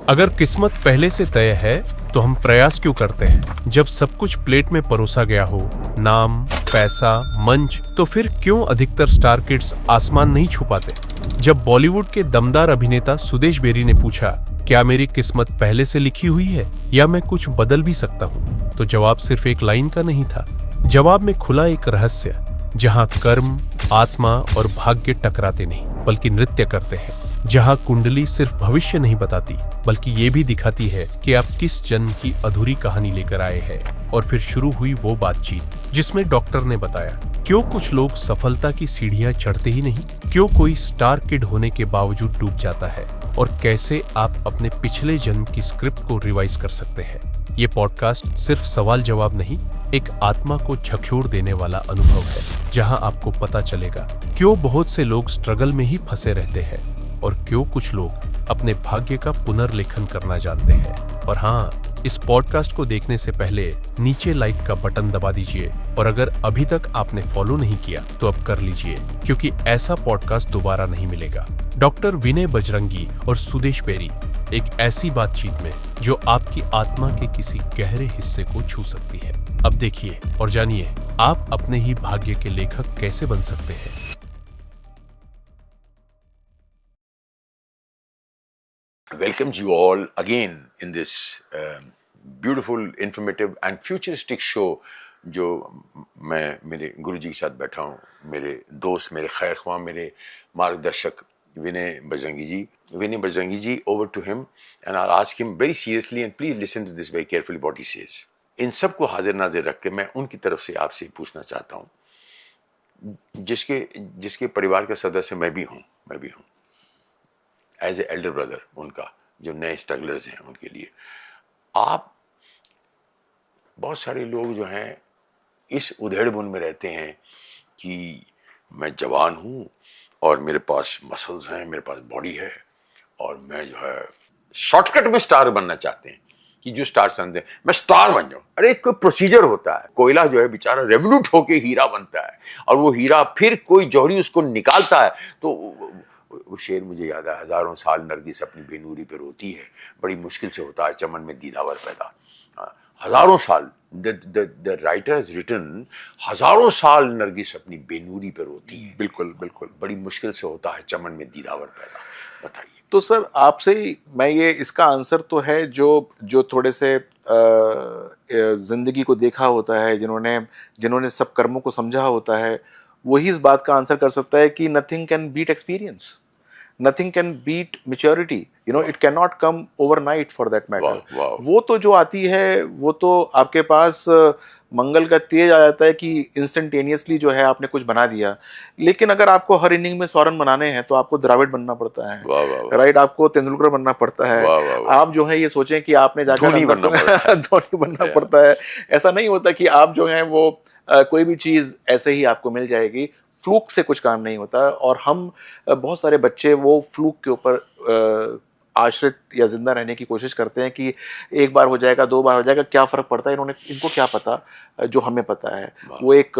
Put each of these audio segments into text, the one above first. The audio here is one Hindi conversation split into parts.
अगर किस्मत पहले से तय है तो हम प्रयास क्यों करते हैं? जब सब कुछ प्लेट में परोसा गया हो, नाम, पैसा, मंच, तो फिर क्यों अधिकतर स्टार किड्स आसमान नहीं छू पाते? जब बॉलीवुड के दमदार अभिनेता सुदेश बेरी ने पूछा, क्या मेरी किस्मत पहले से लिखी हुई है या मैं कुछ बदल भी सकता हूँ, तो जवाब सिर्फ एक लाइन का नहीं था। जवाब में खुला एक रहस्य, जहाँ कर्म, आत्मा और भाग्य टकराते नहीं बल्कि नृत्य करते हैं। जहाँ कुंडली सिर्फ भविष्य नहीं बताती बल्कि ये भी दिखाती है कि आप किस जन्म की अधूरी कहानी लेकर आए हैं। और फिर शुरू हुई वो बातचीत जिसमें डॉक्टर ने बताया क्यों कुछ लोग सफलता की सीढ़ियां चढ़ते ही नहीं, क्यों कोई स्टार किड होने के बावजूद डूब जाता है और कैसे आप अपने पिछले जन्म की स्क्रिप्ट को रिवाइज कर सकते हैं। ये पॉडकास्ट सिर्फ सवाल जवाब नहीं, एक आत्मा को झकझोर देने वाला अनुभव है, जहां आपको पता चलेगा क्यों बहुत से लोग स्ट्रगल में ही फंसे रहते हैं और क्यों कुछ लोग अपने भाग्य का पुनर्लेखन करना जानते हैं। और हाँ, इस पॉडकास्ट को देखने से पहले नीचे लाइक का बटन दबा दीजिए और अगर अभी तक आपने फॉलो नहीं किया तो अब कर लीजिए, क्योंकि ऐसा पॉडकास्ट दोबारा नहीं मिलेगा। डॉक्टर विनय बजरंगी और सुदेश बेरी, एक ऐसी बातचीत में जो आपकी आत्मा के किसी गहरे हिस्से को छू सकती है। अब देखिए और जानिए आप अपने ही भाग्य के लेखक कैसे बन सकते हैं। Welcomes you all again in this beautiful, informative and futuristic show जो मैं मेरे गुरुजी के साथ बैठा हूँ, मेरे दोस्त, मेरे खैर ख्वाह, मेरे मार्गदर्शक विनय बजरंगी जी। विनय बजरंगी जी, over to him and I'll ask him very seriously and please listen to this very carefully what he says. इन सब को हाजिर नाजिर रख के मैं उनकी तरफ से आपसे पूछना चाहता हूँ, जिसके परिवार का सदस्य मैं भी हूँ एज ए एल्डर ब्रदर उनका, जो नए स्ट्रगलर्स हैं उनके लिए। आप बहुत सारे लोग जो हैं इस उधेड़बुन में रहते हैं कि मैं जवान हूँ और मेरे पास मसल्स हैं, मेरे पास बॉडी है और मैं जो है शॉर्टकट में स्टार बनना चाहते हैं कि जो स्टार समझते हैं मैं स्टार बन जाऊं। अरे कोई प्रोसीजर होता है, कोयला जो है बेचारा रेवोल्यूट होके हीरा बनता है और वो हीरा फिर कोई जौहरी उसको निकालता है। तो वो शेर मुझे याद है, हजारों साल नरगिस अपनी बेनूरी पे रोती है, बड़ी मुश्किल से होता है चमन में दीदावर पैदा। हजारों साल, द राइटर हैज रिटन, हजारों साल नरगिस अपनी बेनूरी पे रोती है। बिल्कुल बिल्कुल, बड़ी मुश्किल से होता है चमन में दीदावर पैदा। बताइए। तो सर आपसे ही मैं ये, इसका आंसर तो है जो थोड़े से जिंदगी को देखा होता है, जिन्होंने सब कर्मों को समझा होता है, वही इस बात का आंसर कर सकता है कि nothing can beat experience, nothing can beat maturity, it can not come overnight for that matter. वो तो जो आती है वो तो आपके पास मंगल का तेज आ जाता है कि इंस्टेंटेनियसली जो है आपने कुछ बना दिया। लेकिन अगर आपको हर इनिंग में 100 रन बनाने हैं तो आपको द्रविड़ बनना पड़ता है, राइट, आपको तेंदुलकर बनना पड़ता है। आप जो है ये सोचें कि आपने जाकर धोनी बनना पड़ता है। ऐसा नहीं होता कि आप जो है वो कोई भी चीज ऐसे ही आपको मिल जाएगी। फ्लूक से कुछ काम नहीं होता और हम बहुत सारे बच्चे वो फ्लूक के ऊपर आश्रित या जिंदा रहने की कोशिश करते हैं कि एक बार हो जाएगा, 2 बार हो जाएगा, क्या फर्क पड़ता है, इनको क्या पता जो हमें पता है। वो एक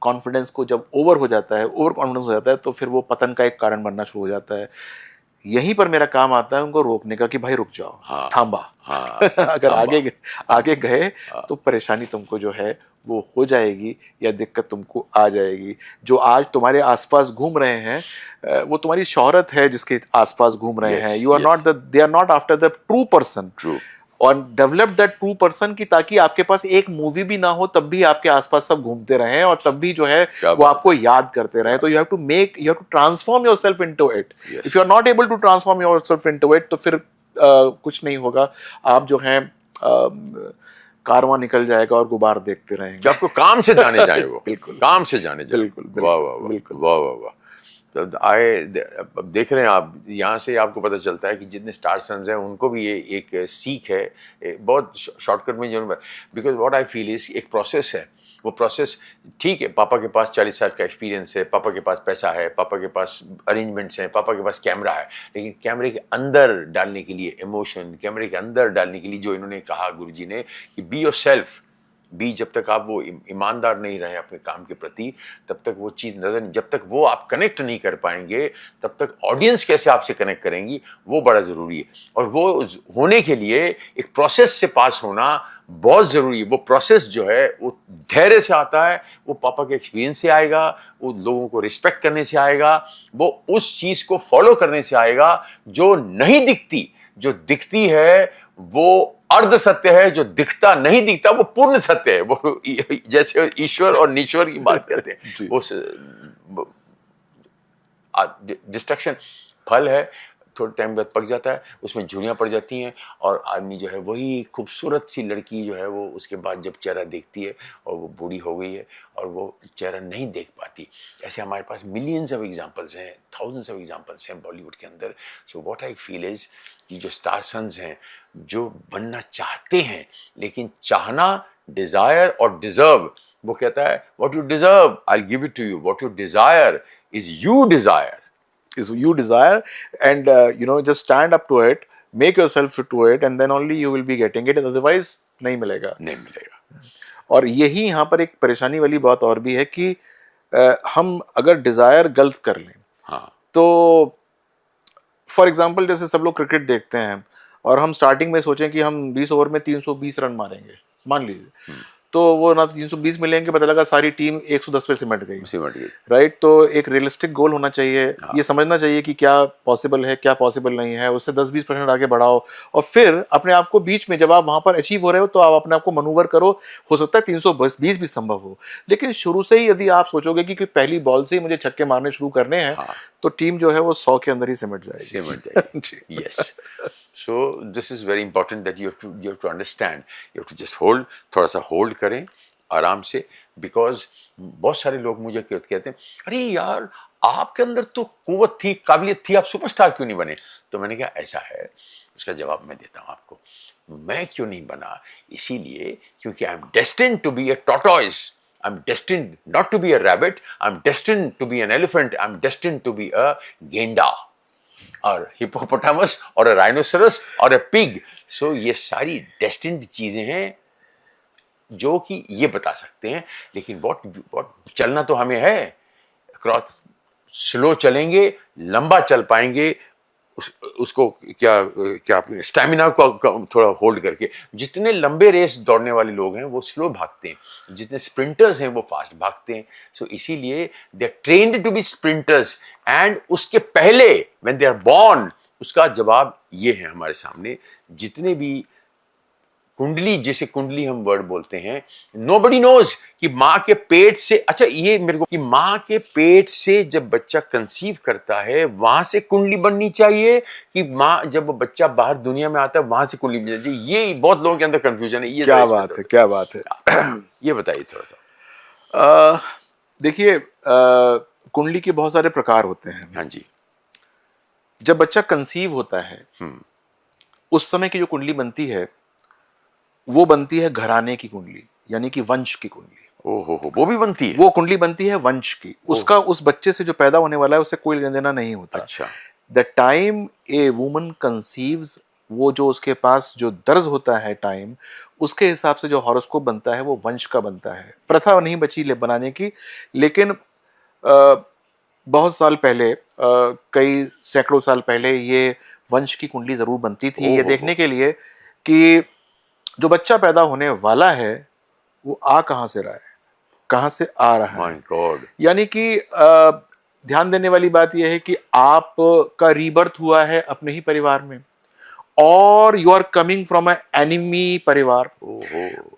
कॉन्फिडेंस को जब ओवर कॉन्फिडेंस हो जाता है तो फिर वो पतन का एक कारण बनना शुरू हो जाता है। यहीं पर मेरा काम आता है उनको रोकने का कि भाई रुक जाओ, थांबा। अगर आगे गए तो परेशानी तुमको जो है वो हो जाएगी या दिक्कत तुमको आ जाएगी। जो आज तुम्हारे आसपास घूम रहे हैं वो तुम्हारी शोहरत है जिसके आसपास घूम रहे हैं। They are not after the true person, और डेवलप दैट ट्रू पर्सन की, ताकि आपके पास एक मूवी भी ना हो तब भी आपके आसपास सब घूमते रहें और तब भी जो है वो आपको याद करते रहें। तो you have to transform yourself into it. If you are not able to transform yourself into it तो फिर कुछ नहीं होगा। आप जो है कारवां निकल जाएगा और गुबार देखते रहेंगे। आपको काम से जाने जाए वो बिल्कुल काम से जाने जाए। बिल्कुल वाह वाह वाह वाह वाह। तो अब देख रहे हैं आप, यहाँ से आपको पता चलता है कि जितने स्टार सन्स हैं उनको भी ये एक सीख है, बहुत शॉर्टकट में जो, because what I feel is एक प्रोसेस है। वो प्रोसेस ठीक है, पापा के पास 40 साल का एक्सपीरियंस है, पापा के पास पैसा है, पापा के पास अरेंजमेंट्स हैं, पापा के पास कैमरा है, लेकिन कैमरे के अंदर डालने के लिए इमोशन, कैमरे के अंदर डालने के लिए जो इन्होंने कहा गुरुजी ने कि बी योरसेल्फ, बी, जब तक आप वो ईमानदार नहीं रहे अपने काम के प्रति, तब तक वो चीज़ नजर नहीं, जब तक वो आप कनेक्ट नहीं कर पाएंगे, तब तक ऑडियंस कैसे आपसे कनेक्ट करेंगी, वो बड़ा ज़रूरी है। और वो होने के लिए एक प्रोसेस से पास होना बहुत ज़रूरी है। वो प्रोसेस जो है वो धैर्य से आता है, वो पापा के एक्सपीरियंस से आएगा, वो लोगों को रिस्पेक्ट करने से आएगा, वो उस चीज़ को फॉलो करने से आएगा जो नहीं दिखती। जो दिखती है वो अर्ध सत्य है, जो दिखता नहीं दिखता वो पूर्ण सत्य है। वो जैसे ईश्वर और नीश्वर की बात कहते हैं, वो डिस्ट्रक्शन फल है, थोड़े टाइम बाद पक जाता है, उसमें झुर्रियाँ पड़ जाती हैं, और आदमी जो है वही खूबसूरत सी लड़की जो है वो उसके बाद जब चेहरा देखती है और वो बूढ़ी हो गई है और वो चेहरा नहीं देख पाती। ऐसे हमारे पास मिलियंस ऑफ एग्जांपल्स हैं, थाउजेंड्स ऑफ एग्जांपल्स हैं बॉलीवुड के अंदर। सो व्हाट आई फील इज कि जो स्टार सन्स हैं, जो बनना चाहते हैं, लेकिन चाहना, डिजायर और डिजर्व, वो कहता है what you deserve I will give it to you, what you desire is you desire, is you desire, and just stand up to it, make yourself to it, and then only you will be getting it, otherwise नहीं मिलेगा। और यही यहाँ पर एक परेशानी वाली बात और भी है कि हम अगर डिजायर गलत कर लें, हाँ, तो फॉर एग्जांपल जैसे सब लोग क्रिकेट देखते हैं और हम स्टार्टिंग में सोचें कि हम 20 ओवर में 320 रन मारेंगे, मान लीजिए, तो वो ना 320 मिलेंगे, पता लगा सारी टीम 110 पे सिमट गई, राइट। तो एक रियलिस्टिक गोल होना चाहिए, ये समझना चाहिए कि क्या पॉसिबल है, क्या पॉसिबल नहीं है, उससे 10-20% आगे बढ़ाओ, और फिर अपने आप को बीच में जब आप वहां पर अचीव हो रहे हो तो आप अपने आप को मनूवर करो। हो सकता है 320 भी संभव हो, लेकिन शुरू से ही यदि आप सोचोगे कि पहली बॉल से ही मुझे छक्के मारने शुरू करने हैं, तो टीम जो है वो 100 के अंदर ही सिमट जाएगी। Yes. So this is very important that you have to understand. You have to just hold, थोड़ा सा होल्ड करें आराम से, because बहुत सारे लोग मुझे कहते हैं अरे यार आपके अंदर तो कुव्वत थी, काबिलियत थी, आप सुपरस्टार क्यों नहीं बने? तो मैंने कहा ऐसा है, उसका जवाब मैं देता हूँ आपको। मैं क्यों नहीं बना? इसीलिए क्योंकि I am destined to be a tortoise, I'm destined not to be a rabbit, I'm destined to be an elephant, I'm destined to be a genda or hippopotamus or a rhinoceros or a pig. So ये सारी destined चीजें हैं जो कि ये बता सकते हैं, लेकिन what चलना तो हमें है, क्रॉस स्लो चलेंगे, लंबा चल पाएंगे, उसको क्या स्टैमिना को थोड़ा होल्ड करके। जितने लंबे रेस दौड़ने वाले लोग हैं वो स्लो भागते हैं, जितने स्प्रिंटर्स हैं वो फास्ट भागते हैं। सो इसीलिए they are trained to be sprinters, and उसके पहले व्हेन दे आर बॉर्न, उसका जवाब ये है हमारे सामने। जितने भी कुंडली, जिसे कुंडली हम वर्ड बोलते हैं, नोबडी नोज कि माँ के पेट से, अच्छा ये मेरे को, कि माँ के पेट से जब बच्चा कंसीव करता है वहां से कुंडली बननी चाहिए, कि माँ जब बच्चा बाहर दुनिया में आता है वहां से कुंडली बननी चाहिए? ये बहुत लोगों के अंदर कंफ्यूजन है। ये क्या बात है, क्या बात है, ये बताइए थोड़ा सा। देखिए, कुंडली के बहुत सारे प्रकार होते हैं। हाँ जी। जब बच्चा कंसीव होता है उस समय की जो कुंडली बनती है वो बनती है घराने की कुंडली, यानी कि वंश की कुंडली। ओहो, वो भी बनती है? वो कुंडली बनती है वंश की, उसका उस बच्चे से जो पैदा होने वाला है उससे कोई लेना देना नहीं होता। अच्छा। The time a woman conceives, वो जो उसके पास जो दर्ज होता है टाइम, उसके हिसाब से जो हॉरोस्कोप बनता है वो वंश का बनता है। प्रथा नहीं बची बनाने की, लेकिन बहुत साल पहले, कई सैकड़ों साल पहले ये वंश की कुंडली जरूर बनती थी, ये देखने के लिए कि जो बच्चा पैदा होने वाला है वो आ कहां से रहा है, कहां से आ रहा है। My God. यानी कि ध्यान देने वाली बात यह है कि आप का रीबर्थ हुआ है अपने ही परिवार में, और you are coming from a enemy परिवार,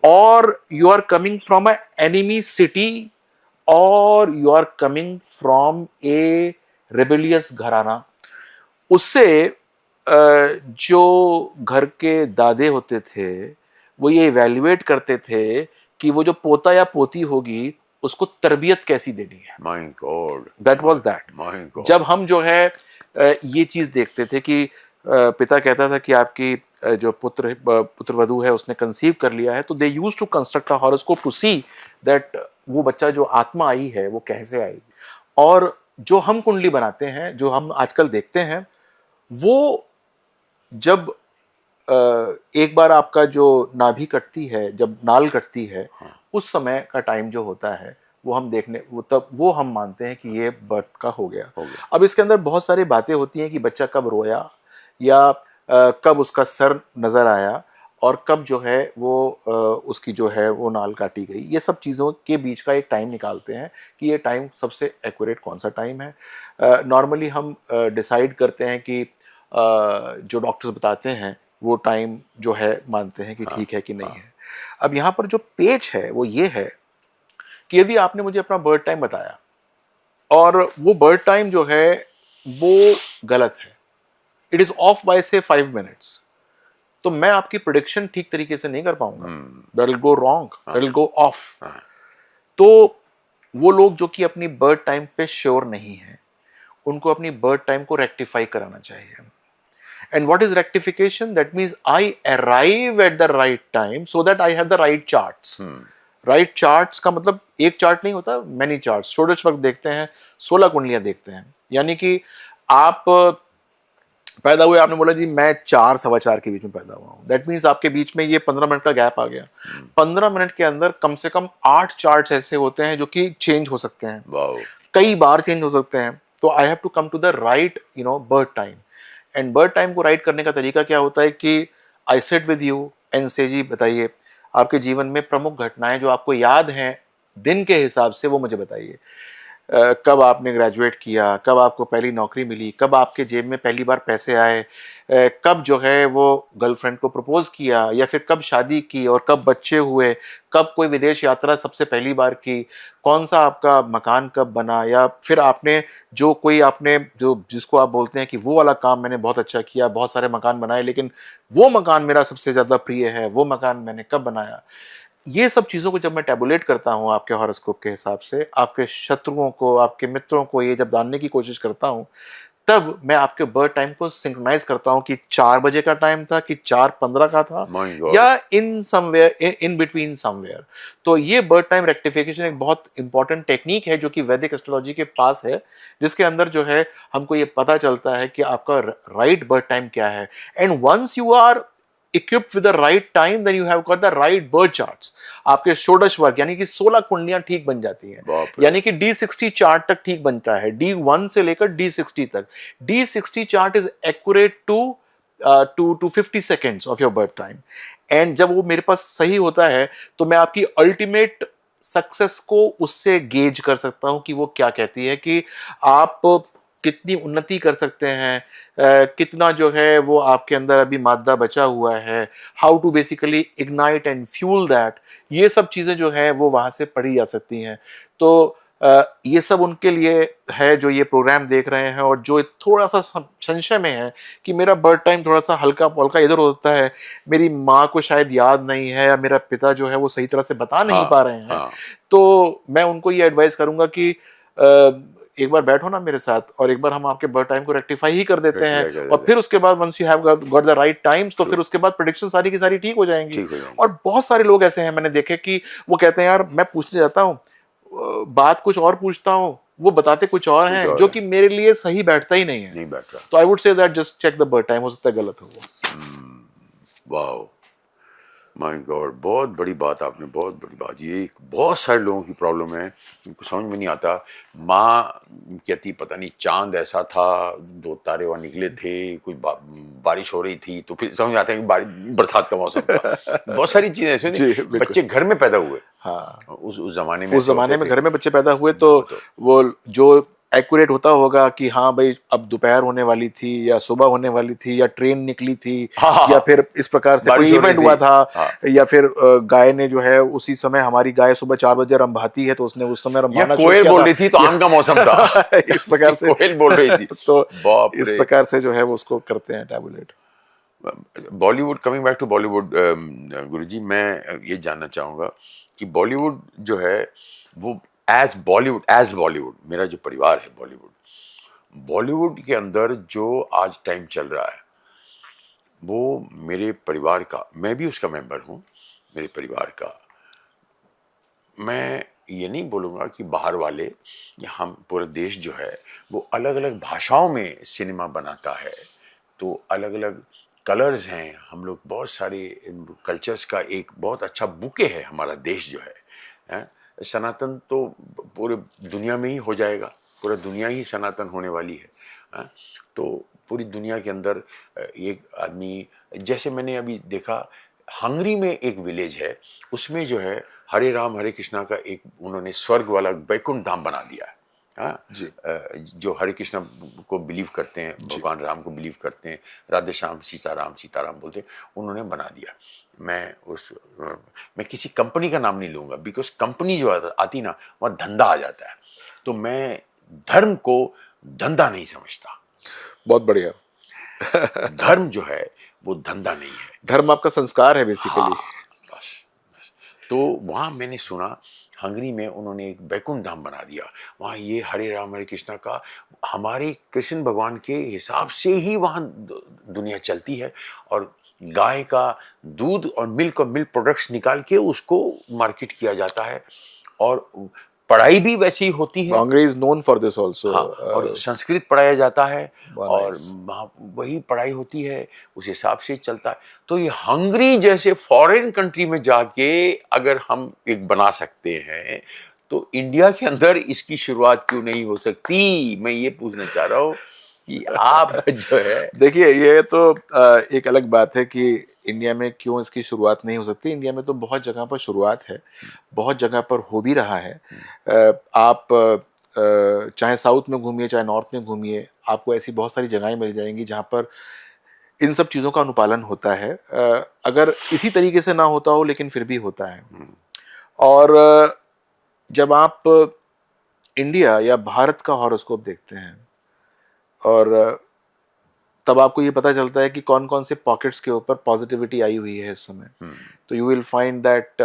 और you are coming from a enemy city, और you are coming from a rebellious घराना। उससे जो घर के दादे होते थे वो ये इवैल्यूएट करते थे कि वो जो पोता या पोती होगी उसको तरबियत कैसी देनी है। My God, that was that. My God. जब हम जो है ये चीज देखते थे कि पिता कहता था कि आपकी जो पुत्रवधू है उसने कंसीव कर लिया है, तो they used to construct a horoscope to see that वो बच्चा जो आत्मा आई है वो कैसे आएगी। और जो हम कुंडली बनाते हैं, जो हम आजकल देखते हैं, वो जब एक बार आपका जो नाभि कटती है, जब नाल कटती है, उस समय का टाइम जो होता है वो हम देखने वो तब वो हम मानते हैं कि ये बर्थ का हो गया। अब इसके अंदर बहुत सारी बातें होती हैं कि बच्चा कब रोया या कब उसका सर नज़र आया और कब जो है वो उसकी जो है वो नाल काटी गई। ये सब चीज़ों के बीच का एक टाइम निकालते हैं कि ये टाइम सबसे एक्यूरेट कौन सा टाइम है। नॉर्मली हम डिसाइड करते हैं कि जो डॉक्टर्स बताते हैं वो टाइम जो है मानते हैं कि ठीक है कि नहीं है। अब यहाँ पर जो पेच है वो ये है कि यदि आपने मुझे अपना बर्थ टाइम बताया और वो बर्थ टाइम जो है वो गलत है, इट इज ऑफ बाय से 5 मिनट्स, तो मैं आपकी प्रिडिक्शन ठीक तरीके से नहीं कर पाऊंगा। That will go wrong, that will go of. तो वो लोग जो कि अपनी बर्थ टाइम पे श्योर नहीं है, उनको अपनी बर्थ टाइम को रेक्टिफाई कराना चाहिए। And what is rectification? That means I arrive at the right time so that I have the right charts. Right charts का मतलब एक चार्ट नहीं होता, many charts। षोडश वर्ग देखते हैं, 16 कुंडलियां देखते हैं। यानी कि आप पैदा हुए, आपने बोला जी मैं 4 सवा 4 के बीच में पैदा हुआ हूँ, दैट मीन्स आपके बीच में ये 15 मिनट का गैप आ गया। 15 मिनट के अंदर कम से कम 8 चार्ट्स ऐसे होते हैं जो कि चेंज हो सकते हैं, कई बार चेंज हो सकते हैं। तो I have to come to the right birth time. And birth time को राइट करने का तरीका क्या होता है कि I sit with you and say ji बताइए आपके जीवन में प्रमुख घटनाएं जो आपको याद हैं दिन के हिसाब से, वो मुझे बताइए। कब आपने ग्रेजुएट किया, कब आपको पहली नौकरी मिली, कब आपके जेब में पहली बार पैसे आए, कब जो है वो गर्लफ्रेंड को प्रपोज किया, या फिर कब शादी की और कब बच्चे हुए, कब कोई विदेश यात्रा सबसे पहली बार की, कौन सा आपका मकान कब बना, या फिर आपने जो जिसको आप बोलते हैं कि वो वाला काम मैंने बहुत अच्छा किया, बहुत सारे मकान बनाए, लेकिन वो मकान मेरा सबसे ज़्यादा प्रिय है, वो मकान मैंने कब बनाया। ये सब चीज़ों को जब मैं टैबुलेट करता हूँ आपके हॉरोस्कोप के हिसाब से, आपके शत्रुओं को, आपके मित्रों को ये जब जानने की कोशिश करता हूँ, तब मैं आपके बर्थ टाइम को सिंक्रोनाइज करता हूँ कि 4 बजे का टाइम था कि 4:15 का था, या in somewhere, in between somewhere. तो ये बर्थ टाइम रेक्टिफिकेशन एक बहुत इंपॉर्टेंट टेक्निक है जो कि वैदिक एस्ट्रोलॉजी के पास है, जिसके अंदर जो है हमको ये पता चलता है कि आपका राइट बर्थ टाइम क्या है। And once you are equipped with the right time, then you have got the right birth charts। आपके षोडश वर्ग यानी कि 16 कुंडलियां ठीक बन जाती हैं, यानी कि D60 चार्ट तक ठीक बनता है, D1 से लेकर D60 तक। D60 chart is accurate to 50 seconds of your birth time. And जब वो मेरे पास सही होता है तो मैं आपकी अल्टीमेट सक्सेस को उससे गेज कर सकता हूं कि वो क्या कहती है कि आप कितनी उन्नति कर सकते हैं, कितना जो है वो आपके अंदर अभी मादा बचा हुआ है, how to basically ignite and fuel that. ये सब चीज़ें जो है वो वहाँ से पढ़ी जा सकती हैं। तो ये सब उनके लिए है जो ये प्रोग्राम देख रहे हैं और जो थोड़ा सा संशय में है कि मेरा बर्थ टाइम थोड़ा सा हल्का पलका इधर होता है, मेरी माँ को शायद याद नहीं है, या मेरा पिता जो है वो सही तरह से बता नहीं पा रहे हैं। तो मैं उनको ये एडवाइस करूँगा कि एक बार बैठो ना मेरे साथ और एक बार हम आपके बर्थ टाइम को रेक्टिफाई ही कर देते हैं, और फिर उसके बाद once you have got the right times, तो फिर उसके बाद प्रेडिक्शन सारी की सारी ठीक हो जाएंगी। और बहुत सारे लोग ऐसे हैं मैंने देखे कि वो कहते हैं यार मैं पूछने जाता हूँ, बात कुछ और पूछता हूँ, वो बताते कुछ और हैं जो कि मेरे लिए सही बैठता ही नहीं है, नहीं बैठ रहा। तो I would say that just check the birth time, हो सकता है गलत हो वो। वाओ, माय गॉड, बहुत बड़ी बात आपने, बहुत बड़ी बात। ये बहुत सारे लोगों की प्रॉब्लम है, उनको समझ में नहीं आता। माँ कहती पता नहीं चांद ऐसा था, 2 तारे वहाँ निकले थे, कुछ बारिश हो रही थी, तो फिर समझ में आता है कि बरसात का मौसम था। बहुत सारी चीजें ऐसे, बच्चे घर में पैदा हुए। हाँ, उस जमाने में घर में बच्चे पैदा हुए तो वो जो एक्यूरेट होता होगा कि हाँ भाई अब दोपहर होने वाली थी या सुबह होने वाली थी या ट्रेन निकली थी, या फिर इस प्रकार से कोई इवेंट हुआ था, या फिर गाय ने जो है उसी समय, हमारी गाय सुबह 4 बजे रंभाती है तो उसने उस समय रंभाना कोयल बोल रही थी तो आम का मौसम था। इस प्रकार से कोयल बोल रही थी। तो इस प्रकार से जो है वो उसको करते हैं tabulate. Bollywood, coming back to Bollywood guruji, मैं ये जानना चाहूँगा कि बॉलीवुड जो है वो एज बॉलीवुड मेरा जो परिवार है बॉलीवुड के अंदर जो आज टाइम चल रहा है वो मेरे परिवार का, मैं भी उसका मेंबर हूँ, मेरे परिवार का। मैं ये नहीं बोलूँगा कि बाहर वाले या हम पूरा देश जो है वो अलग अलग भाषाओं में सिनेमा बनाता है, तो अलग अलग कलर्स हैं, हम लोग बहुत सारे कल्चर्स का एक बहुत अच्छा बुके है हमारा देश जो है, हैं? सनातन तो पूरे दुनिया में ही हो जाएगा, पूरा दुनिया ही सनातन होने वाली है, हैं? तो पूरी दुनिया के अंदर एक आदमी, जैसे मैंने अभी देखा हंगरी में एक विलेज है, उसमें जो है हरे राम हरे कृष्णा का एक उन्होंने स्वर्ग वाला वैकुंठ धाम बना दिया है। हाँ, जी। जो हरे कृष्णा को बिलीव करते हैं, भगवान राम को बिलीव करते हैं, राधे श्याम सीताराम सीताराम बोलते हैं, उन्होंने बना दिया। मैं किसी कंपनी का नाम नहीं लूंगा, बिकॉज कंपनी जो आती ना वहाँ धंधा आ जाता है, तो मैं धर्म को धंधा नहीं समझता। बहुत बढ़िया। धर्म जो है वो धंधा नहीं है, धर्म आपका संस्कार है बेसिकली। हाँ, बस बस। तो वहाँ मैंने सुना हंगरी में उन्होंने एक बैकुंठ धाम बना दिया, वहाँ ये हरे राम हरे कृष्णा का हमारे कृष्ण भगवान के हिसाब से ही वहाँ दुनिया चलती है, और गाय का दूध और मिल्क प्रोडक्ट्स निकाल के उसको मार्केट किया जाता है, और पढ़ाई भी वैसी ही होती है। Hungary is known for this also. हाँ, और संस्कृत पढ़ाया जाता है, और nice. वहाँ वही पढ़ाई होती है, उस हिसाब से चलता है। तो ये हंगरी जैसे फॉरेन कंट्री में जाके अगर हम एक बना सकते हैं, तो इंडिया के अंदर इसकी शुरुआत क्यों नहीं हो सकती? मैं ये पूछना चाह रहा हूँ कि आप जो है, देखिए ये तो एक अलग बात है कि इंडिया में क्यों इसकी शुरुआत नहीं हो सकती। इंडिया में तो बहुत जगह पर शुरुआत है, बहुत जगह पर हो भी रहा है। आप चाहे साउथ में घूमिए चाहे नॉर्थ में घूमिए, आपको ऐसी बहुत सारी जगहें मिल जाएंगी जहाँ पर इन सब चीज़ों का अनुपालन होता है। अगर इसी तरीके से ना होता हो लेकिन फिर भी होता है। और जब आप इंडिया या भारत का हॉरोस्कोप देखते हैं, और तब आपको ये पता चलता है कि कौन कौन से पॉकेट्स के ऊपर पॉजिटिविटी आई हुई है इस समय। तो यू विल फाइंड दैट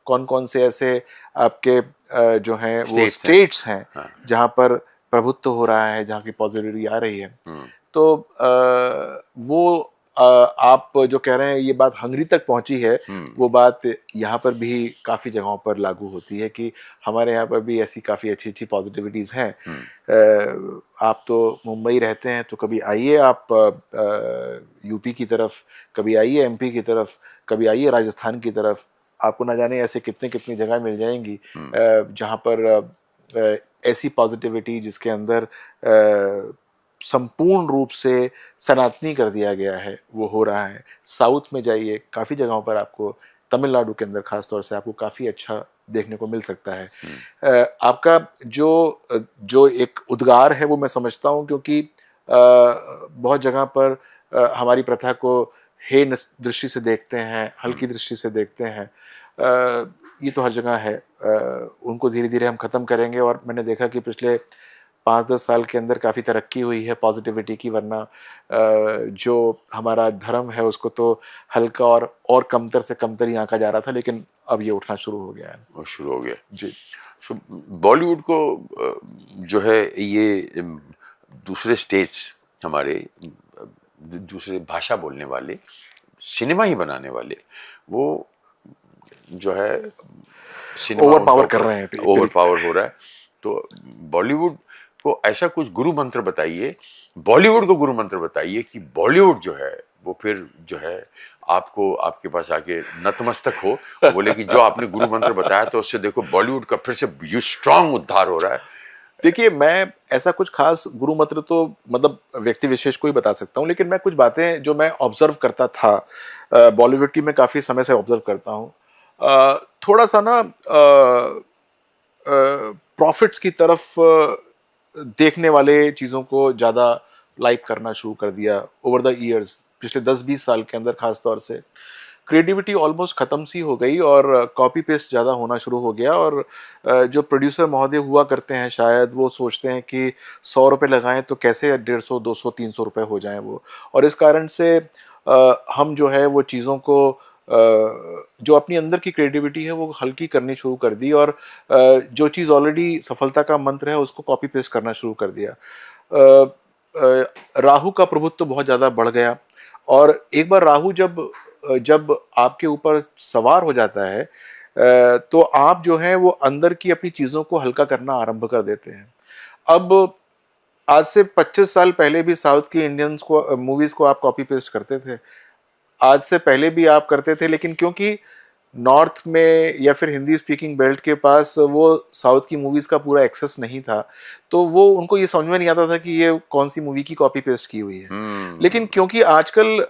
कौन कौन से ऐसे आपके जो हैं वो स्टेट्स हैं जहाँ पर प्रभुत्व हो रहा है, जहाँ की पॉजिटिविटी आ रही है। तो वो आप जो कह रहे हैं ये बात हंगरी तक पहुंची है, वो बात यहाँ पर भी काफ़ी जगहों पर लागू होती है कि हमारे यहाँ पर भी ऐसी काफ़ी अच्छी अच्छी पॉजिटिविटीज़ हैं। आप तो मुंबई रहते हैं, तो कभी आइए आप यूपी की तरफ, कभी आइए एमपी की तरफ, कभी आइए राजस्थान की तरफ। आपको ना जाने ऐसे कितने कितनी जगह मिल जाएंगी जहाँ पर ऐसी पॉजिटिविटी जिसके अंदर संपूर्ण रूप से सनातनी कर दिया गया है वो हो रहा है। साउथ में जाइए, काफ़ी जगहों पर आपको, तमिलनाडु के अंदर खास तौर से आपको काफ़ी अच्छा देखने को मिल सकता है। आपका जो एक उद्गार है वो मैं समझता हूँ, क्योंकि बहुत जगह पर हमारी प्रथा को हे दृष्टि से देखते हैं, हल्की दृष्टि से देखते हैं। ये तो हर जगह है। उनको धीरे धीरे हम ख़त्म करेंगे, और मैंने देखा कि पिछले 5-10 साल के अंदर काफ़ी तरक्की हुई है पॉजिटिविटी की, वरना जो हमारा धर्म है उसको तो हल्का और कमतर से कमतर ही आंका जा रहा था, लेकिन अब ये उठना शुरू हो गया है। वो शुरू हो गया जी। बॉलीवुड को जो है ये दूसरे स्टेट्स, हमारे दूसरे भाषा बोलने वाले, सिनेमा ही बनाने वाले, वो जो है ओवर पावर कर रहे हैं, ओवर पावर हो रहा है। तो बॉलीवुड को ऐसा कुछ गुरु मंत्र बताइए, बॉलीवुड को गुरु मंत्र बताइए कि बॉलीवुड जो है वो फिर जो है आपको आपके पास आके नतमस्तक हो, बोले कि जो आपने गुरु मंत्र बताया तो उससे देखो बॉलीवुड का फिर से स्ट्रांग उद्धार हो रहा है। देखिए, मैं ऐसा कुछ खास गुरु मंत्र तो मतलब व्यक्ति विशेष को ही बता सकता हूँ, लेकिन मैं कुछ बातें जो मैं ऑब्जर्व करता था, बॉलीवुड की मैं काफ़ी समय से ऑब्जर्व करता हूँ, थोड़ा सा ना प्रॉफिट्स की तरफ देखने वाले चीज़ों को ज़्यादा लाइक करना शुरू कर दिया ओवर द ईयर्स। पिछले 10-20 साल के अंदर खास तौर से क्रिएटिविटी ऑलमोस्ट ख़त्म सी हो गई, और कॉपी पेस्ट ज़्यादा होना शुरू हो गया। और जो प्रोड्यूसर महोदय हुआ करते हैं, शायद वो सोचते हैं कि 100 रुपये लगाएं तो कैसे 150, 200, 300 रुपये हो जाएं वो। और इस कारण से हम जो है वो चीज़ों को जो अपनी अंदर की क्रिएटिविटी है वो हल्की करनी शुरू कर दी, और जो चीज़ ऑलरेडी सफलता का मंत्र है उसको कॉपी पेस्ट करना शुरू कर दिया। राहु का प्रभुत्व तो बहुत ज़्यादा बढ़ गया, और एक बार राहु जब आपके ऊपर सवार हो जाता है तो आप जो है वो अंदर की अपनी चीज़ों को हल्का करना आरंभ कर देते हैं। अब आज से 25 साल पहले भी साउथ की इंडियंस को मूवीज को आप कॉपी पेस्ट करते थे, आज से पहले भी आप करते थे, लेकिन क्योंकि नॉर्थ में या फिर हिंदी स्पीकिंग बेल्ट के पास वो साउथ की मूवीज का पूरा एक्सेस नहीं था, तो वो उनको ये समझ में नहीं आता था कि ये कौन सी मूवी की कॉपी पेस्ट की हुई है। लेकिन क्योंकि आजकल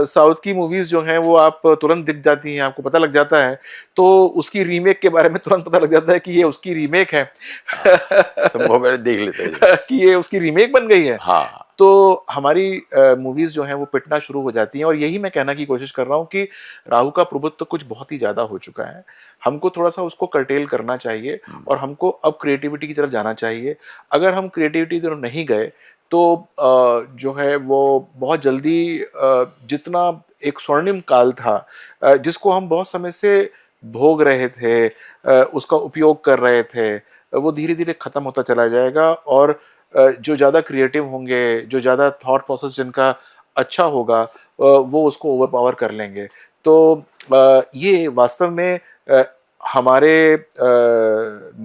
साउथ की मूवीज जो हैं वो आप तुरंत दिख जाती हैं, आपको पता लग जाता है, तो उसकी रीमेक के बारे में तुरंत पता लग जाता है कि ये उसकी रीमेक है। तो मोबाइल देख लेते हैं कि ये उसकी रीमेक बन गई है। हाँ, तो हमारी मूवीज जो हैं वो पिटना शुरू हो जाती हैं, और यही मैं कहना की कोशिश कर रहा हूँ कि राहु का प्रभुत्व तो कुछ बहुत ही ज्यादा हो चुका है, हमको थोड़ा सा उसको कर्टेल करना चाहिए और हमको अब क्रिएटिविटी की तरफ जाना चाहिए। अगर हम क्रिएटिविटी की तरफ नहीं गए तो जो है वो बहुत जल्दी जितना एक स्वर्णिम काल था जिसको हम बहुत समय से भोग रहे थे, उसका उपयोग कर रहे थे, वो धीरे धीरे खत्म होता चला जाएगा। और जो ज़्यादा क्रिएटिव होंगे, जो ज़्यादा थॉट प्रोसेस जिनका अच्छा होगा, वो उसको ओवर पावर कर लेंगे। तो ये वास्तव में हमारे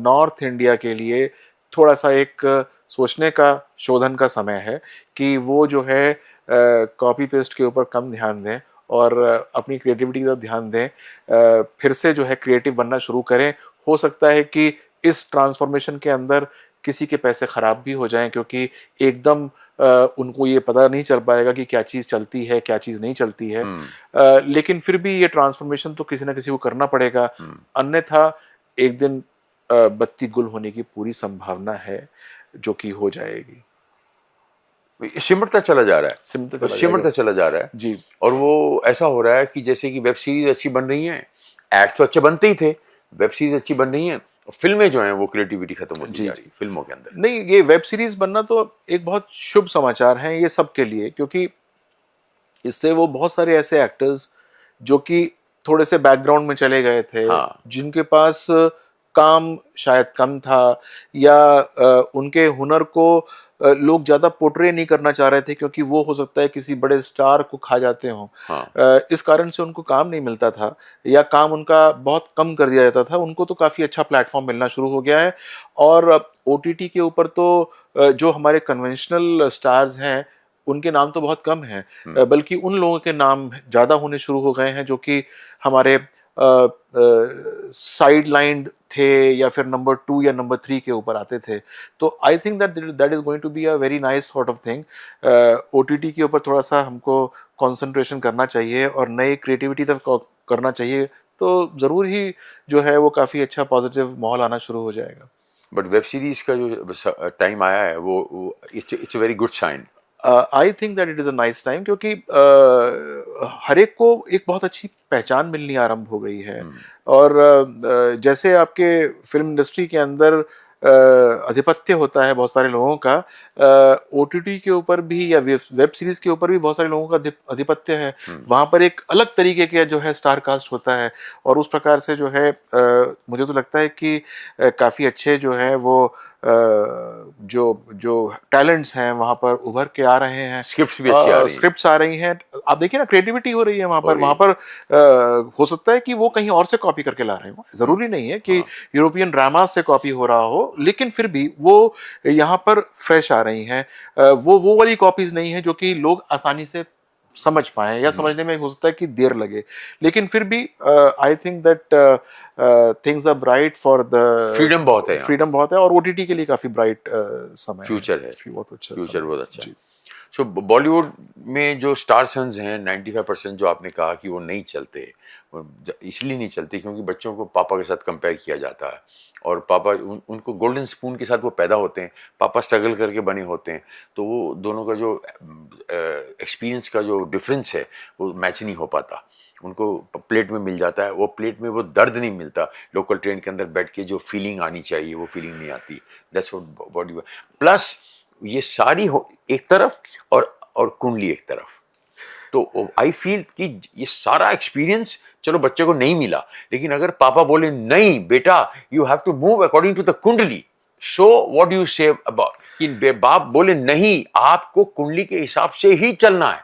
नॉर्थ इंडिया के लिए थोड़ा सा एक सोचने का, शोधन का समय है कि वो जो है कॉपी पेस्ट के ऊपर कम ध्यान दें और अपनी क्रिएटिविटी की तरफ ध्यान दें, फिर से जो है क्रिएटिव बनना शुरू करें। हो सकता है कि इस ट्रांसफॉर्मेशन के अंदर किसी के पैसे खराब भी हो जाएं, क्योंकि एकदम उनको ये पता नहीं चल पाएगा कि क्या चीज़ चलती है, क्या चीज़ नहीं चलती है। लेकिन फिर भी ये ट्रांसफॉर्मेशन तो किसी ना किसी को करना पड़ेगा, अन्यथा एक दिन बत्ती गुल होने की पूरी संभावना है, जो कि हो जाएगी। सिमटता चला जा रहा है, सिमटता चला जा रहा है जी। और वो ऐसा हो रहा है कि जैसे कि वेब सीरीज अच्छी बन रही हैं, एड्स तो अच्छे बनते ही थे, वेब सीरीज अच्छी बन रही हैं, फिल्में जो हैं वो क्रिएटिविटी खत्म होती जा रही है फिल्मों के अंदर। नहीं, ये वेब सीरीज बनना तो एक बहुत शुभ समाचार है ये सबके लिए, क्योंकि इससे वो बहुत सारे ऐसे एक्टर्स जो कि थोड़े से बैकग्राउंड में चले गए थे, जिनके पास काम शायद कम था, या उनके हुनर को लोग ज्यादा पोर्ट्रे नहीं करना चाह रहे थे, क्योंकि वो हो सकता है किसी बड़े स्टार को खा जाते हों। इस कारण से उनको काम नहीं मिलता था, या काम उनका बहुत कम कर दिया जाता था। उनको तो काफी अच्छा प्लेटफॉर्म मिलना शुरू हो गया है, और ओटीटी के ऊपर तो जो हमारे कन्वेंशनल स्टार्स हैं उनके नाम तो बहुत कम हैं, बल्कि उन लोगों के नाम ज्यादा होने शुरू हो गए हैं जो कि हमारे साइड लाइन थे, या फिर नंबर 2 या नंबर 3 के ऊपर आते थे। तो I think that is going to be a very nice sort of thing. OTT के ऊपर थोड़ा सा हमको कंसंट्रेशन करना चाहिए और नई क्रिएटिविटी तक करना चाहिए, तो ज़रूर ही जो है वो काफ़ी अच्छा पॉजिटिव माहौल आना शुरू हो जाएगा। बट वेब सीरीज का जो टाइम आया है वो it's a very good sign. I think that it is a nice time, क्योंकि हर एक को एक बहुत अच्छी पहचान मिलनी आरंभ हो गई है। और जैसे आपके फिल्म इंडस्ट्री के अंदर आधिपत्य होता है बहुत सारे लोगों का, ओटीटी के ऊपर भी या वेब सीरीज के ऊपर भी बहुत सारे लोगों का आधिपत्य है। वहाँ पर एक अलग तरीके के जो है स्टार कास्ट होता है, और उस प्रकार से जो है मुझे तो लगता है कि काफ़ी अच्छे जो है वो जो टैलेंट्स हैं वहाँ पर उभर के आ रहे हैं। स्क्रिप्ट्स भी अच्छी आ रही हैं। स्क्रिप्ट्स आ रही हैं, आप देखिए ना, क्रिएटिविटी हो रही है वहाँ पर हो सकता है कि वो कहीं और से कॉपी करके ला रहे हो, जरूरी नहीं है कि यूरोपियन ड्रामा से कॉपी हो रहा हो, लेकिन फिर भी वो यहाँ पर फ्रेश आ रही हैं। वो वाली कॉपीज नहीं है जो कि लोग आसानी से समझ पाए, या समझने में हो सकता है कि देर लगे, लेकिन फिर भी I think that things are bright for the freedom बहुत है और ओटीटी के लिए काफी ब्राइट समय फ्यूचर है, बहुत अच्छा फ्यूचर बहुत अच्छा है। सो बॉलीवुड में जो स्टार सन्स हैं 95% जो आपने कहा कि वो नहीं चलते, इसलिए नहीं चलते क्योंकि बच्चों को पापा के साथ कंपेयर किया जाता है, और पापा उनको गोल्डन स्पून के साथ वो पैदा होते हैं, पापा स्ट्रगल करके बने होते हैं, तो वो दोनों का जो एक्सपीरियंस का जो डिफरेंस है वो मैच नहीं हो पाता। उनको प्लेट में मिल जाता है, वो प्लेट में वो दर्द नहीं मिलता, लोकल ट्रेन के अंदर बैठ के जो फीलिंग आनी चाहिए वो फीलिंग नहीं आती। दैट्स व्हाट बॉडी प्लस ये सारी हो एक तरफ और कुंडली एक तरफ। तो आई फील कि ये सारा एक्सपीरियंस चलो बच्चे को नहीं मिला, लेकिन अगर पापा बोले नहीं बेटा you have to move according to the kundli, so what do you say about कि बाप बोले नहीं आपको कुंडली के हिसाब से ही चलना है।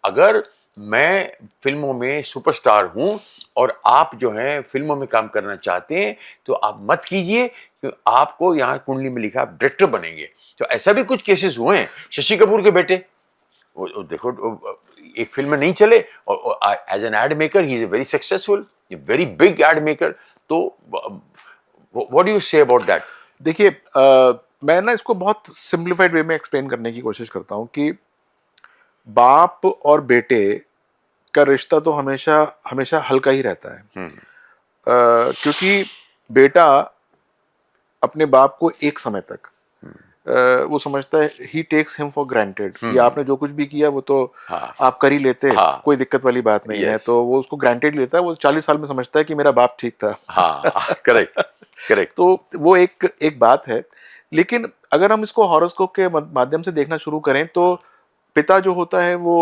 अगर मैं फिल्मों में सुपरस्टार हूं और आप जो हैं फिल्मों में काम करना चाहते हैं तो आप मत कीजिए, कि आपको यहाँ कुंडली में लिखा आप डायरेक्टर बनेंगे। तो ऐसा भी कुछ केसेस हुए हैं। शशि कपूर के बेटे, वो देखो, एक फिल्म में नहीं चले और as an ad maker he is very successful, very big ad maker. तो what do you say about that? देखिए, मैं ना इसको बहुत सिंप्लीफाइड वे में एक्सप्लेन करने की कोशिश करता हूँ कि बाप और बेटे का रिश्ता तो हमेशा हमेशा हल्का ही रहता है। क्योंकि बेटा अपने बाप को एक समय तक वो समझता है, ही टेक्स हिम फॉर ग्रांटेड, कि आपने जो कुछ भी किया वो तो आप कर ही लेते, कोई दिक्कत वाली बात नहीं है। तो वो उसको ग्रांटेड लेता है। वो 40 साल में समझता है कि मेरा बाप ठीक था। Correct correct. तो वो एक बात है। लेकिन अगर हम इसको हॉरोस्कोप के माध्यम से देखना शुरू करें तो पिता जो होता है वो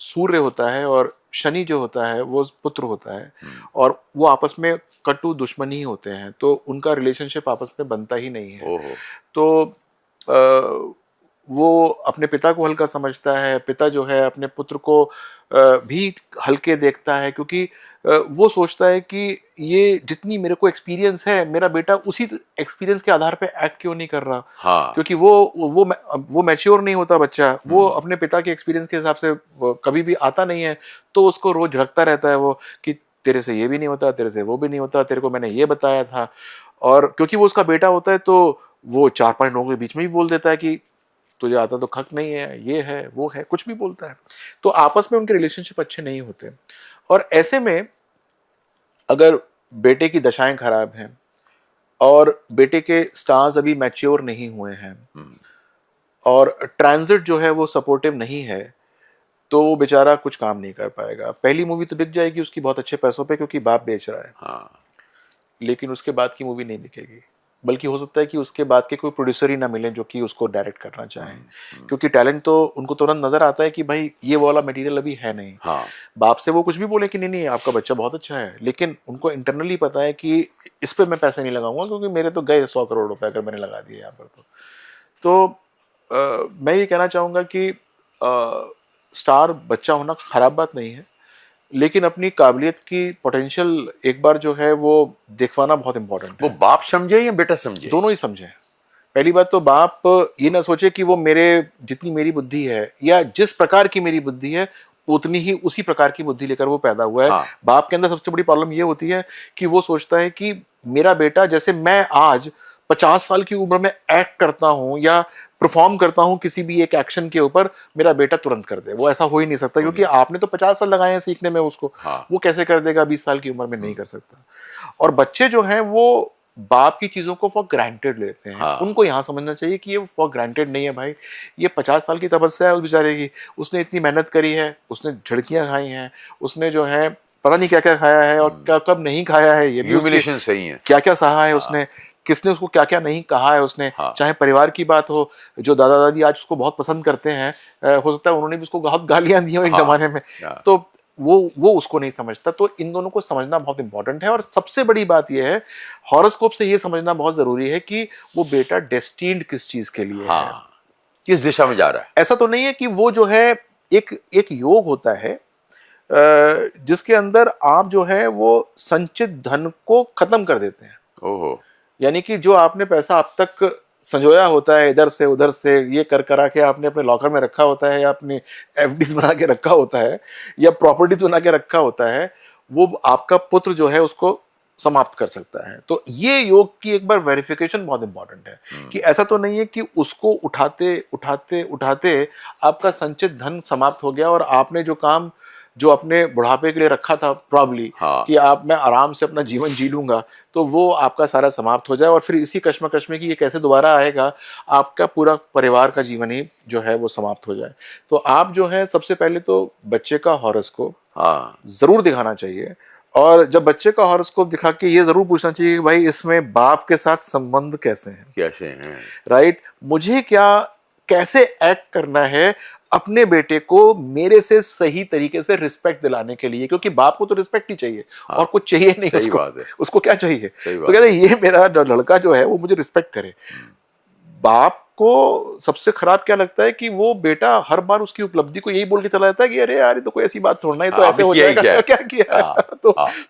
सूर्य होता है और शनि जो होता है वो पुत्र होता है, और वो आपस में कटु दुश्मन ही होते हैं। तो उनका रिलेशनशिप आपस में बनता ही नहीं है। तो वो अपने पिता को हल्का समझता है, पिता जो है अपने पुत्र को भी हल्के देखता है, क्योंकि वो सोचता है कि ये जितनी मेरे को एक्सपीरियंस है, मेरा बेटा उसी एक्सपीरियंस के आधार पे एक्ट क्यों नहीं कर रहा। क्योंकि वो मैच्योर नहीं होता बच्चा, वो अपने पिता के एक्सपीरियंस के हिसाब से कभी भी आता नहीं है। तो उसको रोज झड़कता रहता है वो, कि तेरे से ये भी नहीं होता, तेरे से वो भी नहीं होता, तेरे को मैंने ये बताया था। और क्योंकि वो उसका बेटा होता है तो वो 4-5 लोगों के बीच में भी बोल देता है कि तुझे आता तो खक नहीं है, ये है वो है, कुछ भी बोलता है। तो आपस में उनके रिलेशनशिप अच्छे नहीं होते। और ऐसे में अगर बेटे की दशाएं खराब हैं और बेटे के स्टार्स अभी मैच्योर नहीं हुए हैं और ट्रांजिट जो है वो सपोर्टिव नहीं है, तो वो बेचारा कुछ काम नहीं कर पाएगा। पहली मूवी तो बिक जाएगी उसकी बहुत अच्छे पैसों पे, क्योंकि बाप बेच रहा है। लेकिन उसके बाद की मूवी नहीं बिकेगी। बल्कि हो सकता है कि उसके बाद के कोई प्रोड्यूसर ही ना मिले जो कि उसको डायरेक्ट करना चाहें, क्योंकि टैलेंट तो उनको तुरंत नजर आता है कि भाई ये वाला मटेरियल अभी है नहीं। बाप से वो कुछ भी बोले कि नहीं नहीं आपका बच्चा बहुत अच्छा है, लेकिन उनको इंटरनली पता है कि इस पे मैं पैसे नहीं लगाऊंगा, क्योंकि मेरे तो गए 100 करोड़ रुपए अगर मैंने लगा दिए यहाँ पर। तो मैं ये कहना चाहूंगा कि स्टार बच्चा होना खराब बात नहीं है, लेकिन अपनी काबिलियत की पोटेंशियल एक बार जो है वो दिखवाना बहुत इंपॉर्टेंट है। वो बाप समझे या बेटा समझे? दोनों ही समझे। पहली बात तो बाप ये ना सोचे कि वो मेरे जितनी मेरी बुद्धि है या जिस प्रकार की मेरी बुद्धि है उतनी ही उसी प्रकार की बुद्धि लेकर वो पैदा हुआ है। बाप के अंदर सबसे बड़ी प्रॉब्लम ये होती है कि वो सोचता है कि मेरा बेटा, जैसे मैं आज 50 साल की उम्र में एक्ट करता हूं या परफॉर्म करता हूं किसी भी एक एक्शन के ऊपर, मेरा बेटा तुरंत कर दे। वो ऐसा हो ही नहीं सकता, क्योंकि आपने तो 50 साल लगाए हैं सीखने में उसको। वो कैसे कर देगा 20 साल की उम्र में? नहीं कर सकता। और बच्चे जो हैं वो बाप की चीजों को फॉर ग्रांटेड लेते हैं। उनको यहां समझना चाहिए कि ये फॉर ग्रांटेड नहीं है भाई, ये 50 साल की तपस्या है उस बेचारे की। उसने इतनी मेहनत करी है, उसने झड़कियां खाई हैं, उसने जो है पता नहीं क्या क्या खाया है और क्या कब नहीं खाया है, ये भी सही है। क्या क्या सहा है उसने, किसने उसको क्या क्या नहीं कहा है उसने। चाहे परिवार की बात हो, जो दादा दादी आज उसको बहुत पसंद करते हैं, हो सकता है उन्होंने भी उसको बहुत गालियां दी हो एक जमाने में, तो वो उसको नहीं समझता। तो इन दोनों को समझना बहुत इंपॉर्टेंट है। और सबसे बड़ी बात यह है, हॉरोस्कोप से ये समझना बहुत जरूरी है कि वो बेटा डेस्टिन्ड किस चीज के लिए है, किस दिशा में जा रहा है। ऐसा तो नहीं है कि वो जो है एक योग होता है जिसके अंदर आप जो है वो संचित धन को खत्म कर देते हैं। यानी कि जो आपने पैसा अब तक संजोया होता है इधर से उधर से, ये कर करा के आपने अपने लॉकर में रखा होता है या अपनी एफडीज बना के रखा होता है या प्रॉपर्टीज बना के रखा होता है, वो आपका पुत्र जो है उसको समाप्त कर सकता है। तो ये योग की एक बार वेरिफिकेशन बहुत इंपॉर्टेंट है कि ऐसा तो नहीं है कि उसको उठाते उठाते उठाते आपका संचित धन समाप्त हो गया और आपने जो काम जो अपने बुढ़ापे के लिए रखा था प्रॉब्ली कि आप मैं आराम से अपना जीवन जी लूंगा, तो वो आपका सारा समाप्त हो जाए और फिर इसी कश्मकश में कि ये कैसे दोबारा आएगा, आपका पूरा परिवार का जीवन ही जो है वो समाप्त हो जाए। तो आप जो है सबसे पहले तो बच्चे का हॉरोस्कोप जरूर दिखाना चाहिए, और जब बच्चे का हॉरोस्कोप दिखा के ये जरूर पूछना चाहिए कि भाई इसमें बाप के साथ संबंध कैसे हैं, राइट, मुझे क्या कैसे एक्ट करना है अपने बेटे को मेरे से सही तरीके से रिस्पेक्ट दिलाने के लिए, क्योंकि बाप को तो रिस्पेक्ट ही चाहिए और कुछ चाहिए नहीं उसको क्या चाहिए। तो कहते हैं ये मेरा लड़का जो है वो मुझे रिस्पेक्ट करे। बाप को सबसे खराब क्या लगता है कि वो बेटा हर बार उसकी उपलब्धि को यही बोल के चला जाता है कि अरे यार ये तो कोई ऐसी बात थोड़ा, ये तो ऐसे हो जाएगा, क्या किया है?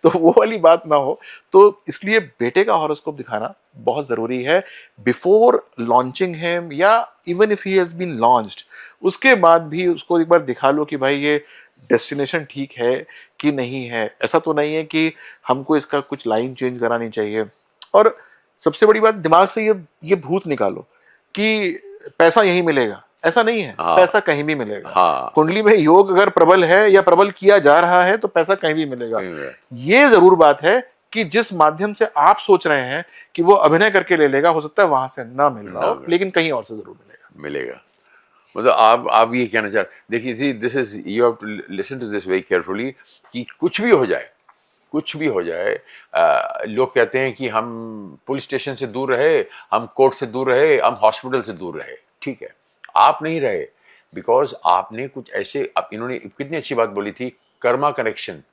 तो वो वाली बात ना हो। तो इसलिए बेटे का हॉरोस्कोप दिखाना बहुत जरूरी है बिफोर लॉन्चिंग हिम, या even if he has been launched, उसके बाद भी उसको एक बार दिखा लो कि भाई ये डेस्टिनेशन ठीक है कि नहीं है। ऐसा तो नहीं है कि हमको इसका कुछ लाइन चेंज करानी चाहिए। और सबसे बड़ी बात, दिमाग से ये भूत निकालो कि पैसा यहीं मिलेगा, ऐसा नहीं है। पैसा कहीं भी मिलेगा। कुंडली में योग अगर प्रबल है या प्रबल किया जा रहा है तो पैसा कहीं भी मिलेगा। ये जरूर बात है कि जिस माध्यम से आप सोच रहे हैं कि वो अभिनय करके ले लेगा, हो सकता है वहां से ना मिल रहा हो, लेकिन कहीं और से जरूर मिलेगा। मतलब आप ये कहना चाह, देखिए जी, this is, you have to listen to this very carefully कि कुछ भी हो जाए, कुछ भी हो जाए, लोग कहते हैं कि हम पुलिस स्टेशन से दूर रहे, हम कोर्ट से दूर रहे, हम हॉस्पिटल से दूर रहे। ठीक है, आप नहीं रहे, बिकॉज आपने कुछ ऐसे, अब इन्होंने कितनी अच्छी बात बोली थी, कर्मा करेक्शन।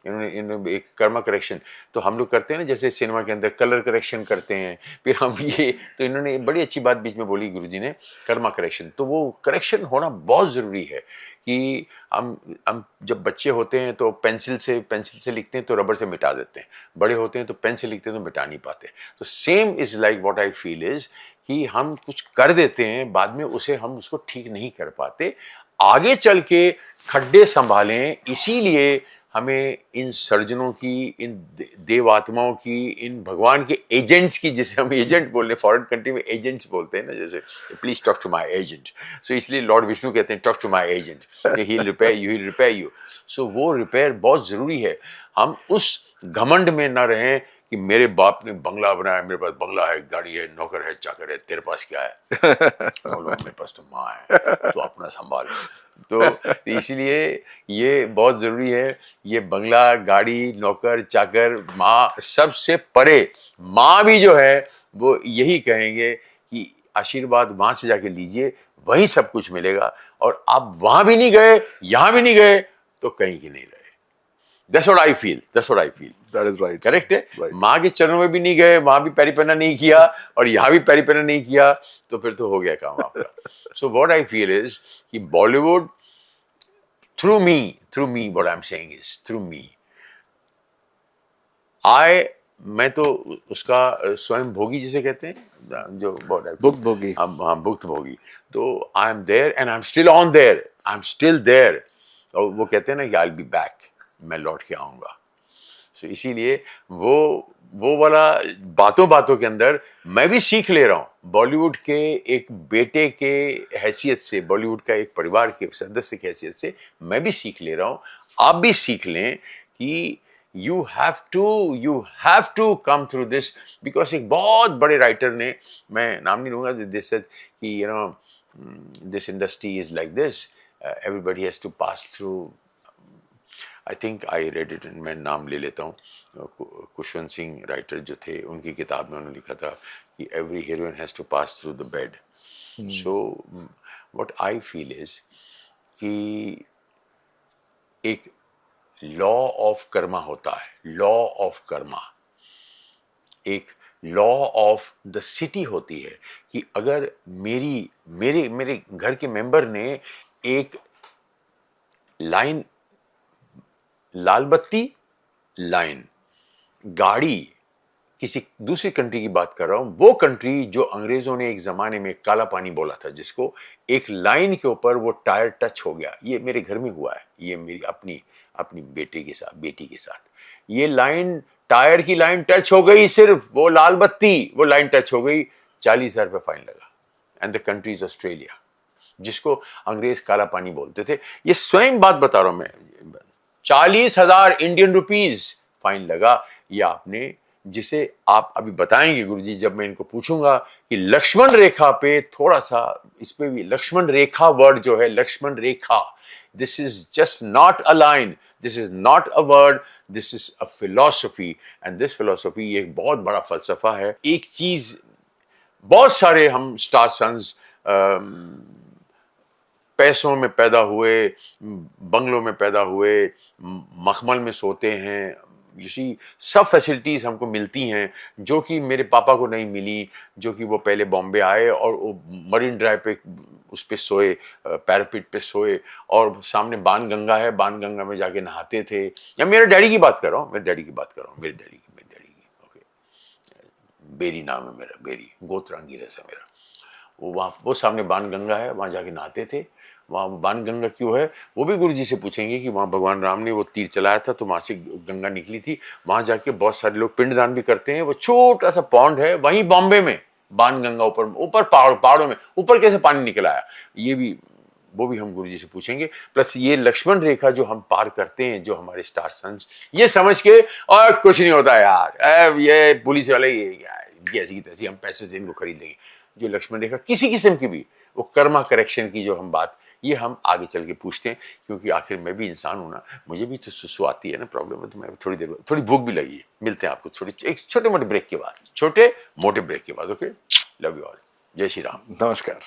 इन्होंने एक कर्मा करेक्शन तो हम लोग करते हैं ना, जैसे सिनेमा के अंदर कलर करेक्शन करते हैं, फिर हम ये, तो इन्होंने बड़ी अच्छी बात बीच में बोली गुरुजी ने, कर्मा करेक्शन। तो वो करेक्शन होना बहुत ज़रूरी है कि हम जब बच्चे होते हैं तो पेंसिल से लिखते हैं तो रबर से मिटा देते हैं, बड़े होते हैं तो पेन से लिखते हैं तो मिटा नहीं पाते। तो same is like what I feel is कि हम कुछ कर देते हैं, बाद में हम उसको ठीक नहीं कर पाते, आगे चल के खड्डे संभालें। इसीलिए हमें इन सर्जनों की, इन देवात्माओं की, इन भगवान के एजेंट्स की, जिसे हम एजेंट बोल रहे हैं, फॉरेन कंट्री में एजेंट्स बोलते हैं ना, जैसे please talk to my agent, so इसलिए लॉर्ड विष्णु कहते हैं talk to my agent, he will repair you. So वो रिपेयर बहुत जरूरी है। हम उस घमंड में ना रहें कि मेरे बाप ने बंगला बनाया, मेरे पास बंगला है, गाड़ी है, नौकर है, चाकर है, तेरे पास क्या है? बोलो मेरे पास तो माँ है, तो अपना संभाल। तो इसीलिए ये बहुत जरूरी है, ये बंगला, गाड़ी, नौकर, चाकर, माँ, सबसे परे माँ भी जो है वो यही कहेंगे कि आशीर्वाद माँ से जाके लीजिए, वहीं सब कुछ मिलेगा। और आप वहां भी नहीं गए, यहां भी नहीं गए, तो कहीं की नहीं रहे। That's what I feel. That is right. Correct है। Right. माँ के चरणों में भी नहीं गए, वहां भी पैरीपना नहीं किया, और यहाँ भी पैरीपना नहीं किया, तो फिर तो हो गया काम आपका। So what I feel is कि Bollywood through me, what I'm saying is through me, मैं तो उसका स्वयं भोगी जिसे कहते हैं, जो भुक्त भोगी, हाँ भुक्त भोगी। तो I am there and I am still on there, I am still there. और वो कहते हैं ना कि आई विल बी बैक, मैं लौट के आऊंगा। सो इसीलिए वो वाला बातों के अंदर मैं भी सीख ले रहा हूँ, बॉलीवुड के एक बेटे के हैसियत से, बॉलीवुड का एक परिवार के सदस्य की हैसियत से मैं भी सीख ले रहा हूँ। आप भी सीख लें कि you have to come through this, because एक बहुत बड़े राइटर ने, मैं नाम नहीं लूंगा, दिस कि you know this industry is like this, everybody has to pass through. I think I read it, मैं नाम ले लेता हूँ, कुशवंत सिंह राइटर जो थे, उनकी किताब में उन्होंने लिखा था कि every heroine has to pass through the bed. So what I feel is कि एक लॉ ऑफ कर्मा होता है, लॉ ऑफ कर्मा, एक लॉ ऑफ द सिटी होती है कि अगर मेरे घर के मेंबर ने एक लाइन, लाल बत्ती लाइन, गाड़ी, किसी दूसरी कंट्री की बात कर रहा हूं, वो कंट्री जो अंग्रेजों ने एक जमाने में काला पानी बोला था, जिसको एक लाइन के ऊपर वो टायर टच हो गया, ये मेरे घर में हुआ है, ये मेरी अपनी बेटी के साथ ये लाइन, टायर की लाइन टच हो गई, सिर्फ वो लाल बत्ती, वो लाइन टच हो गई, 40,000 रुपये फाइन लगा। And the country is Australia, जिसको अंग्रेज काला पानी बोलते थे। ये स्वयं बात बता रहा हूं मैं, 40,000 इंडियन रुपीज फाइन लगा। ये आपने, जिसे आप अभी बताएंगे गुरुजी, जब मैं इनको पूछूंगा कि लक्ष्मण रेखा पे थोड़ा सा, इस पे भी लक्ष्मण रेखा वर्ड जो है, Lakshman rekha, this is just not a line, this is not a word, this is a philosophy. And this philosophy एक बहुत बड़ा फलसफा है। एक चीज, बहुत सारे हम स्टार सन्स पैसों में पैदा हुए, बंगलों में पैदा हुए, मखमल में सोते हैं, यू सी सब फैसिलिटीज हमको मिलती हैं जो कि मेरे पापा को नहीं मिली, जो कि वो पहले बॉम्बे आए और वो मरीन ड्राइव पे उस पे सोए, पैरापिट पे सोए, और सामने बाण गंगा है, बाण गंगा में जाके नहाते थे। या मेरे डैडी की बात कर रहा हूँ, मेरे डैडी की, ओके, बेरी नाम है मेरा, बेरी गोत्र अंगिरस है मेरा। वो सामने बाण गंगा है, वहाँ जाके नहाते थे। वहाँ बाण गंगा क्यों है वो भी गुरु जी से पूछेंगे कि वहाँ भगवान राम ने वो तीर चलाया था तो वहाँ से गंगा निकली थी। वहाँ जाके बहुत सारे लोग पिंडदान भी करते हैं। वो छोटा सा पॉन्ड है वहीं बॉम्बे में, बाण गंगा ऊपर पहाड़ों में ऊपर कैसे पानी निकल आया, वो भी हम गुरु जी से पूछेंगे। प्लस ये लक्ष्मण रेखा जो हम पार करते हैं, जो हमारे स्टार सन्स, ये समझ के और कुछ नहीं होता यार, ये पुलिस वाले ये ऐसी की तैसी, हम पैसे से इनको खरीद लेंगे। जो लक्ष्मण रेखा किसी किस्म की भी, वो कर्मा करेक्शन की जो हम बात, ये हम आगे चल के पूछते हैं, क्योंकि आखिर मैं भी इंसान हूं ना, मुझे भी तो सुसु आती है ना, प्रॉब्लम है। तो मैं थोड़ी भूख भी लगी है। मिलते हैं आपको एक छोटे मोटे ब्रेक के बाद, ओके। Love you all. जय श्री राम। नमस्कार।